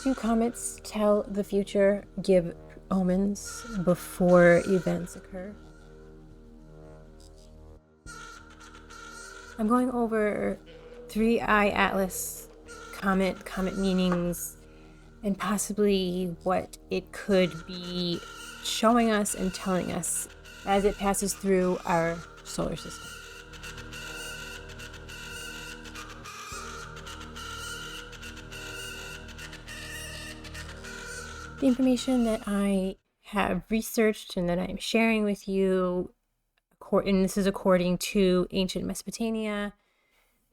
Do comets tell the future, give omens before events occur? I'm going over 3-eye atlas comet meanings, and possibly what it could be showing us and telling us as it passes through our solar system. The information that I have researched and that I'm sharing with you, and this is according to ancient Mesopotamia,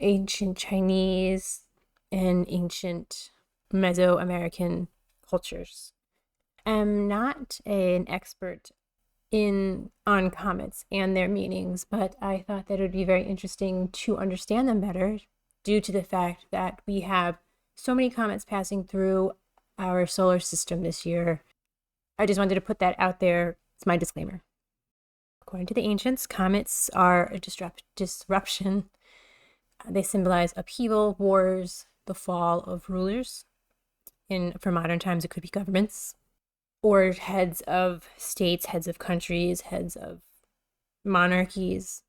ancient Chinese, and ancient Mesoamerican cultures. I'm not an expert on comets and their meanings, but I thought that it would be very interesting to understand them better due to the fact that we have so many comets passing through our solar system this year. I just wanted to put that out there. It's my disclaimer. According to the ancients, comets are a disruption. They symbolize upheaval, wars, the fall of rulers. For modern times, it could be governments or heads of states, heads of countries, heads of monarchies.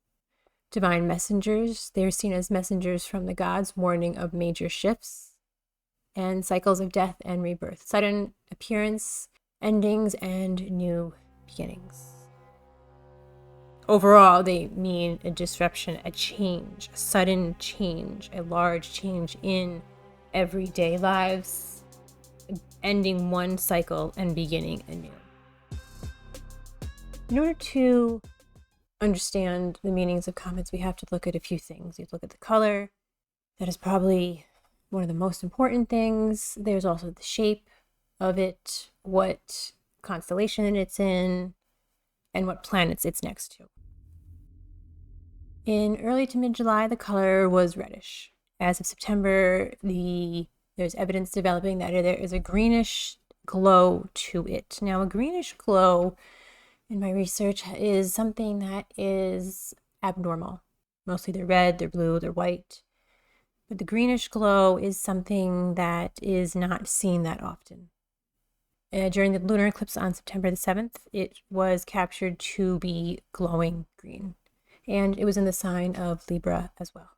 Divine messengers. They're seen as messengers from the gods, warning of major shifts and cycles of death and rebirth, sudden appearance, endings, and new beginnings. Overall, they mean a disruption, a change, a sudden change, a large change in everyday lives, ending one cycle and beginning a new. In order to understand the meanings of comets, we have to look at a few things. You look at the color. That is probably one of the most important things. There's also the shape of it, what constellation it's in, and what planets it's next to. In early to mid-July, the color was reddish. As of September, there's evidence developing that there is a greenish glow to it. Now, a greenish glow, in my research, is something that is abnormal. Mostly they're red, they're blue, they're white. But the greenish glow is something that is not seen that often. During the lunar eclipse on September the 7th, it was captured to be glowing green. And it was in the sign of Libra as well.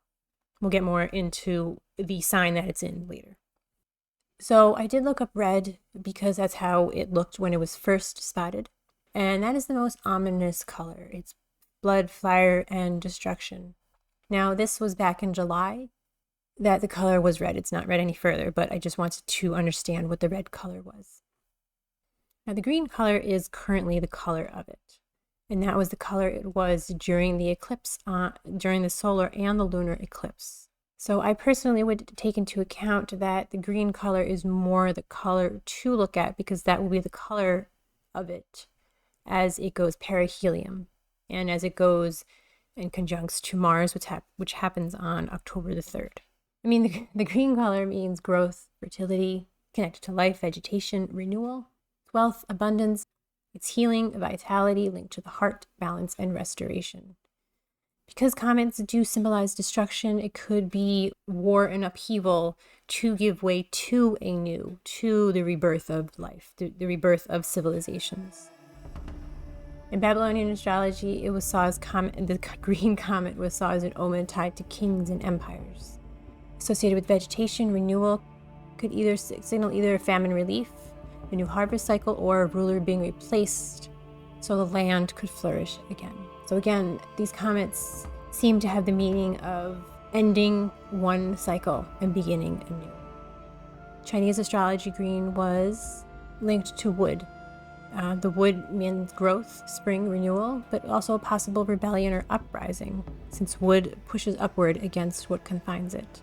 We'll get more into the sign that it's in later. So I did look up red because that's how it looked when it was first spotted. And that is the most ominous color. It's blood, fire, and destruction. Now, this was back in July that the color was red. It's not red any further, but I just wanted to understand what the red color was. Now, the green color is currently the color of it. And that was the color it was during the eclipse, during the solar and the lunar eclipse. So I personally would take into account that the green color is more the color to look at because that will be the color of it as it goes perihelion and as it goes and conjuncts to Mars, which happens on October the 3rd. I mean, the green color means growth, fertility, connected to life, vegetation, renewal, wealth, abundance. It's healing, vitality, linked to the heart, balance, and restoration. Because comets do symbolize destruction, it could be war and upheaval to give way to the rebirth of life, the rebirth of civilizations. In Babylonian astrology, it was saw as the green comet was saw as an omen tied to kings and empires. Associated with vegetation, renewal could either signal either famine relief, a new harvest cycle, or a ruler being replaced so the land could flourish again. So again, these comets seem to have the meaning of ending one cycle and beginning a new. Chinese astrology green was linked to wood. The wood means growth, spring, renewal, but also possible rebellion or uprising, since wood pushes upward against what confines it.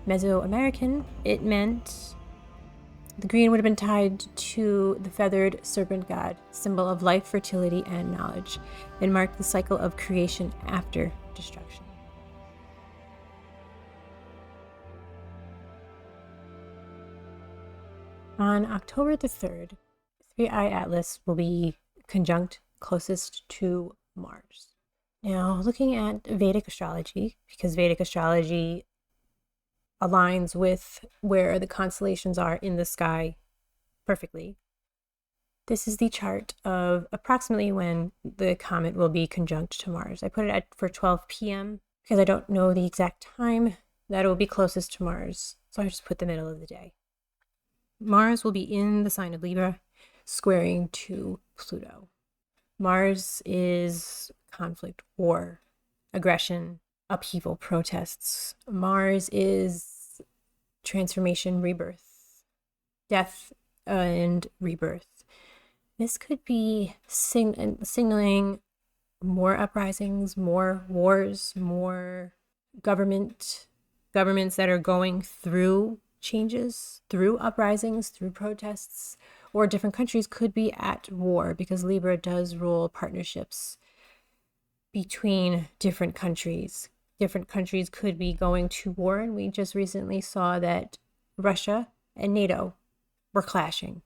Mesoamerican, it meant the green would have been tied to the feathered serpent god, symbol of life, fertility, and knowledge, and marked the cycle of creation after destruction. On October the 3rd, 3-eye atlas will be conjunct closest to Mars. Now, looking at Vedic astrology, because Vedic astrology aligns with where the constellations are in the sky perfectly. This is the chart of approximately when the comet will be conjunct to Mars. I put it for 12 p.m. because I don't know the exact time that it will be closest to Mars. So I just put the middle of the day. Mars will be in the sign of Libra, squaring to Pluto. Mars is conflict, war, aggression, upheaval, protests. Mars is transformation, rebirth, death, and rebirth. This could be signaling more uprisings, more wars, more governments that are going through changes, through uprisings, through protests, or different countries could be at war because Libra does rule partnerships between different countries. Different countries could be going to war, and we just recently saw that Russia and NATO were clashing.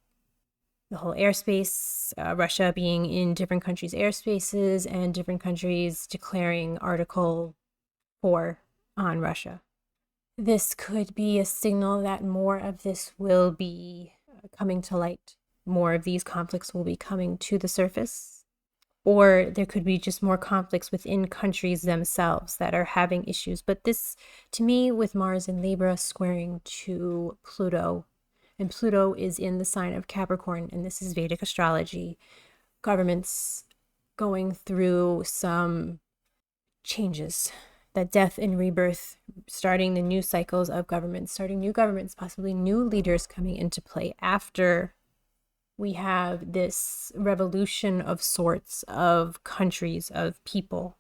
The whole airspace, Russia being in different countries' airspaces and different countries declaring Article 4 on Russia. This could be a signal that more of this will be coming to light. More of these conflicts will be coming to the surface. Or there could be just more conflicts within countries themselves that are having issues. But this, to me, with Mars in Libra squaring to Pluto, and Pluto is in the sign of Capricorn, and this is Vedic astrology, governments going through some changes, that death and rebirth, starting the new cycles of governments, starting new governments, possibly new leaders coming into play after we have this revolution of sorts of countries, of people.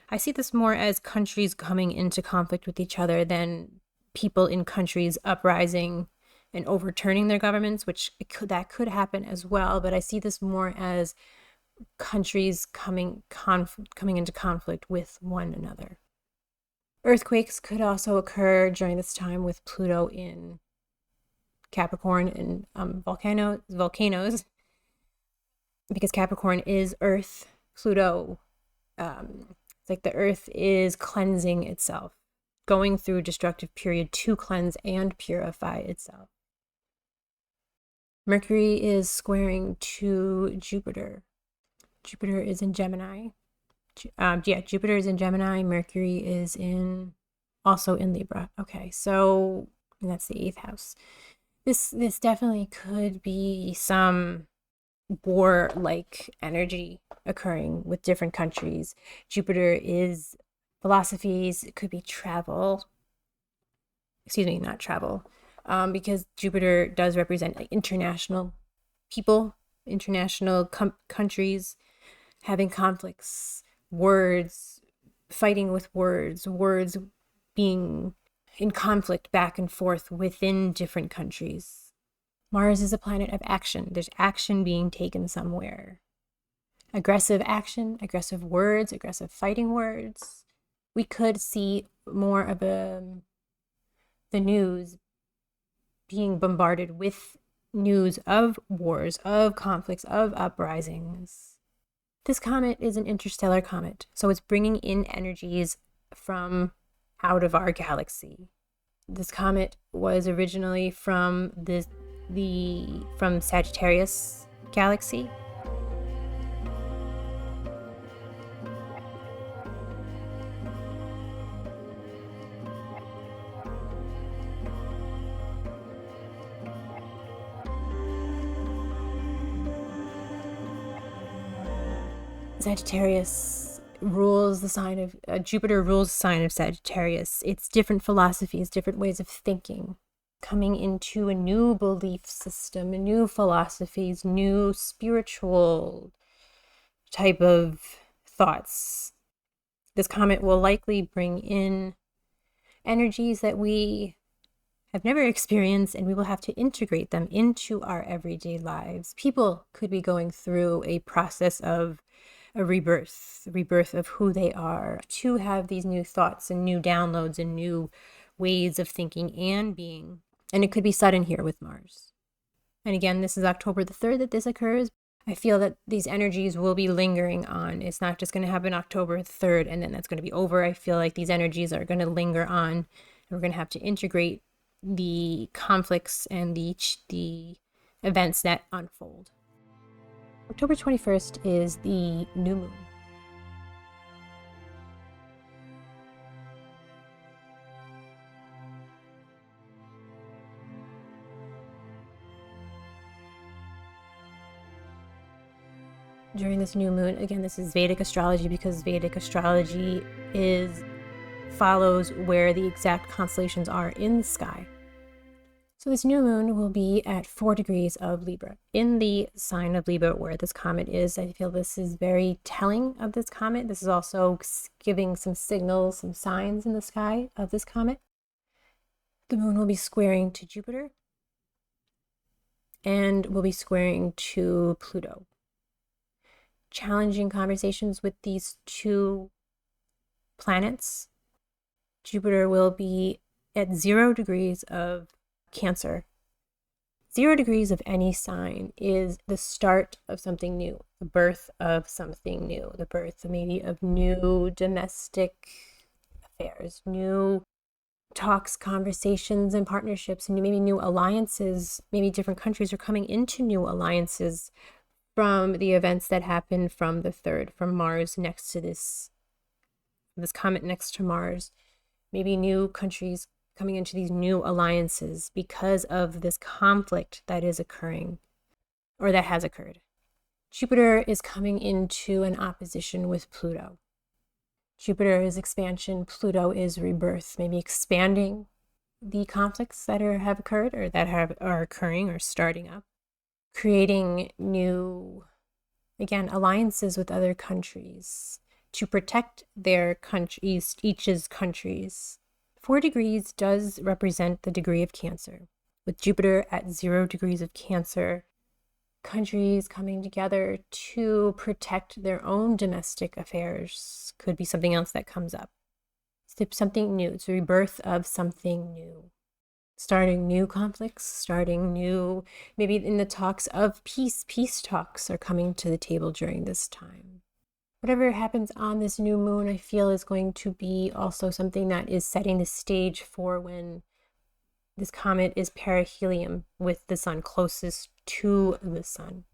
I see this more as countries coming into conflict with each other than people in countries uprising and overturning their governments, which that could happen as well. But I see this more as countries coming into conflict with one another. Earthquakes could also occur during this time with Pluto in Capricorn and volcanoes, because Capricorn is Earth. Pluto, it's like the Earth is cleansing itself, going through a destructive period to cleanse and purify itself. Mercury is squaring to Jupiter. Jupiter is in Gemini. Jupiter is in Gemini. Mercury is also in Libra. Okay, so that's the 8th house. This definitely could be some war-like energy occurring with different countries. Jupiter is philosophies. It could be travel. Excuse me, not travel. Because Jupiter does represent like international people, international countries having conflicts, words, fighting with words being in conflict back and forth within different countries. Mars is a planet of action. There's action being taken somewhere. Aggressive action, aggressive words, aggressive fighting words. We could see more of the news being bombarded with news of wars, of conflicts, of uprisings. This comet is an interstellar comet, so it's bringing in energies from out of our galaxy. This comet was originally from from Sagittarius galaxy. Sagittarius rules the sign of Jupiter rules the sign of Sagittarius. It's different philosophies, different ways of thinking, coming into a new belief system, new philosophies, new spiritual type of thoughts. This comet will likely bring in energies that we have never experienced, and we will have to integrate them into our everyday lives. People could be going through a process of a rebirth of who they are, to have these new thoughts and new downloads and new ways of thinking and being. And it could be sudden here with Mars. And again, this is October the 3rd that this occurs. I feel that these energies will be lingering on. It's not just going to happen October 3rd and then that's going to be over. I feel like these energies are going to linger on And we're going to have to integrate the conflicts and the events that unfold. October 21st is the new moon. During this new moon, again, this is Vedic astrology because Vedic astrology follows where the exact constellations are in the sky. So this new moon will be at 4 degrees of Libra, in the sign of Libra where this comet is. I feel this is very telling of this comet. This is also giving some signals, some signs in the sky of this comet. The moon will be squaring to Jupiter and will be squaring to Pluto. Challenging conversations with these two planets. Jupiter will be at 0 degrees of Cancer. 0 degrees of any sign is the start of something new, the birth of something new, the birth maybe of new domestic affairs, new talks, conversations, and partnerships, and maybe new alliances. Maybe different countries are coming into new alliances from the events that happen from the 3rd, from Mars next to this comet next to Mars. Maybe new countries coming into these new alliances because of this conflict that is occurring or that has occurred. Jupiter is coming into an opposition with Pluto. Jupiter is expansion, Pluto is rebirth, maybe expanding the conflicts that have occurred or that are occurring or starting up, creating new, again, alliances with other countries to protect their countries, each's countries. 4 degrees does represent the degree of Cancer. With Jupiter at 0 degrees of Cancer, countries coming together to protect their own domestic affairs could be something else that comes up. It's something new. It's a rebirth of something new. Starting new conflicts, starting new, maybe in the talks of peace talks are coming to the table during this time. Whatever happens on this new moon, I feel is going to be also something that is setting the stage for when this comet is perihelion with the sun, closest to the sun.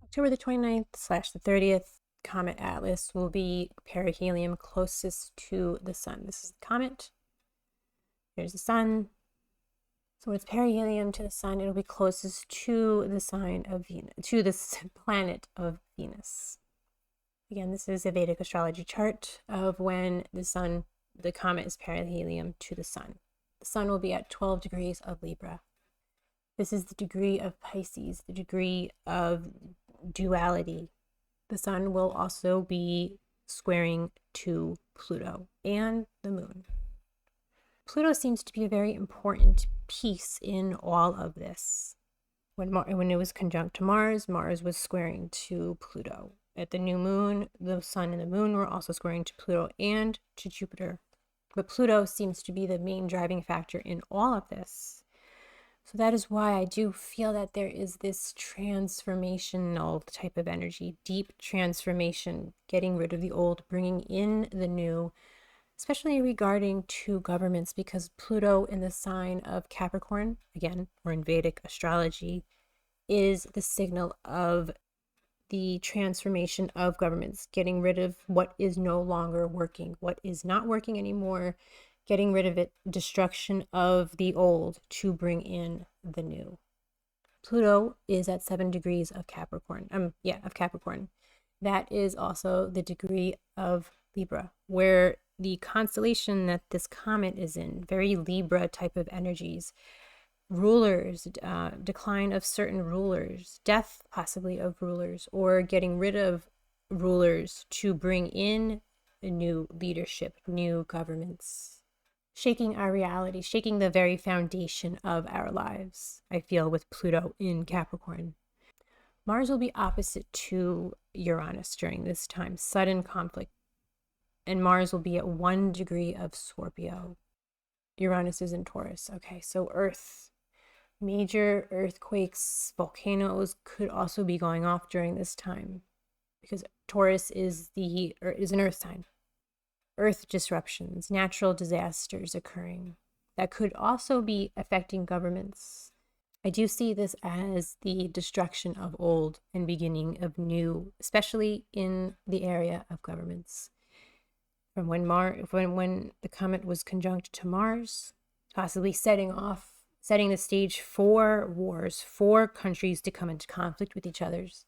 October the 29th / the 30th, comet Atlas will be perihelion closest to the sun. This is the comet. There's the sun. So when it's perihelion to the sun, it'll be closest to the sign of Venus, to this planet of Venus. Again, this is a Vedic astrology chart of when the comet is perihelion to the sun. The sun will be at 12 degrees of Libra. This is the degree of Pisces, the degree of duality. The sun will also be squaring to Pluto and the moon. Pluto seems to be a very important piece in all of this. When it was conjunct to Mars, Mars was squaring to Pluto. At the new moon, the sun and the moon were also squaring to Pluto and to Jupiter. But Pluto seems to be the main driving factor in all of this. So that is why I do feel that there is this transformational type of energy, deep transformation, getting rid of the old, bringing in the new, especially regarding to governments, because Pluto in the sign of Capricorn, again, or in Vedic astrology, is the signal of the transformation of governments, getting rid of what is no longer working, what is not working anymore, getting rid of it, destruction of the old to bring in the new. Pluto is at 7 degrees of Capricorn. Of Capricorn. That is also the degree of Libra, where the constellation that this comet is in, very Libra type of energies, rulers, decline of certain rulers, death possibly of rulers, or getting rid of rulers to bring in a new leadership, new governments, shaking our reality, shaking the very foundation of our lives, I feel, with Pluto in Capricorn. Mars will be opposite to Uranus during this time, sudden conflict, and Mars will be at 1 degree of Scorpio. Uranus is in Taurus. Okay, so Earth. Major earthquakes, volcanoes could also be going off during this time because Taurus is an earth sign. earth disruptions, natural disasters occurring that could also be affecting governments. I do see this as the destruction of old and beginning of new, especially in the area of governments. From when the comet was conjunct to Mars, possibly setting the stage for wars, for countries to come into conflict with each others.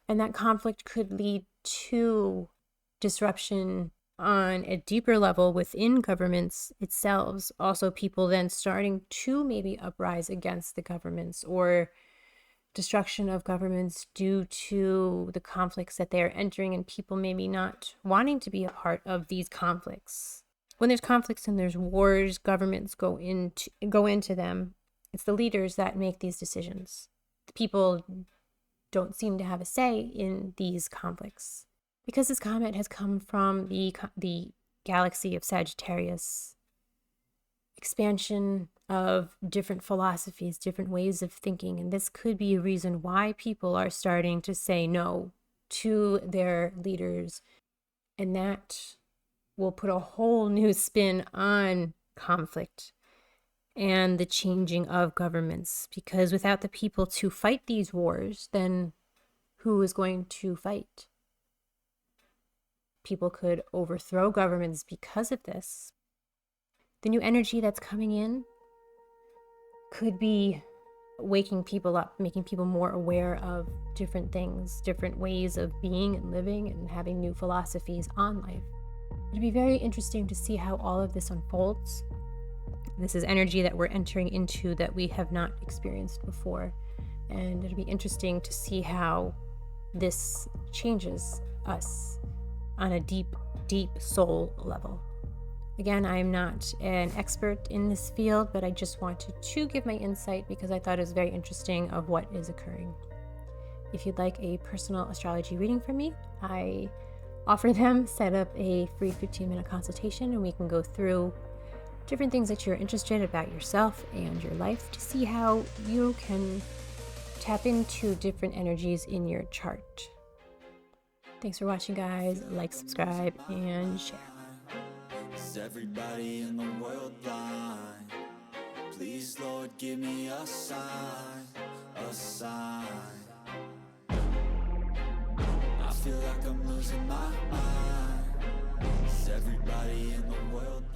And that conflict could lead to disruption on a deeper level within governments itself. Also, people then starting to maybe uprise against the governments, or destruction of governments due to the conflicts that they're entering, and people maybe not wanting to be a part of these conflicts. When there's conflicts and there's wars, governments go into them. It's the leaders that make these decisions. The people don't seem to have a say in these conflicts. Because this comet has come from the galaxy of Sagittarius, expansion of different philosophies, different ways of thinking, and this could be a reason why people are starting to say no to their leaders, and that will put a whole new spin on conflict and the changing of governments, because without the people to fight these wars, then who is going to fight? People could overthrow governments because of this. The new energy that's coming in could be waking people up, making people more aware of different things, different ways of being and living, and having new philosophies on life. It'd be very interesting to see how all of this unfolds. This is energy that we're entering into that we have not experienced before. And it'll be interesting to see how this changes us on a deep, deep soul level. Again, I'm not an expert in this field, but I just wanted to give my insight because I thought it was very interesting of what is occurring. If you'd like a personal astrology reading from me, I offer them. Set up a free 15-minute consultation, and we can go through different things that you're interested about yourself and your life to see how you can tap into different energies in your chart. Thanks for watching, guys. Like, subscribe, and share. Is everybody in the world blind? Please, Lord, give me a sign, a sign. I feel like I'm losing my mind. Is everybody in the world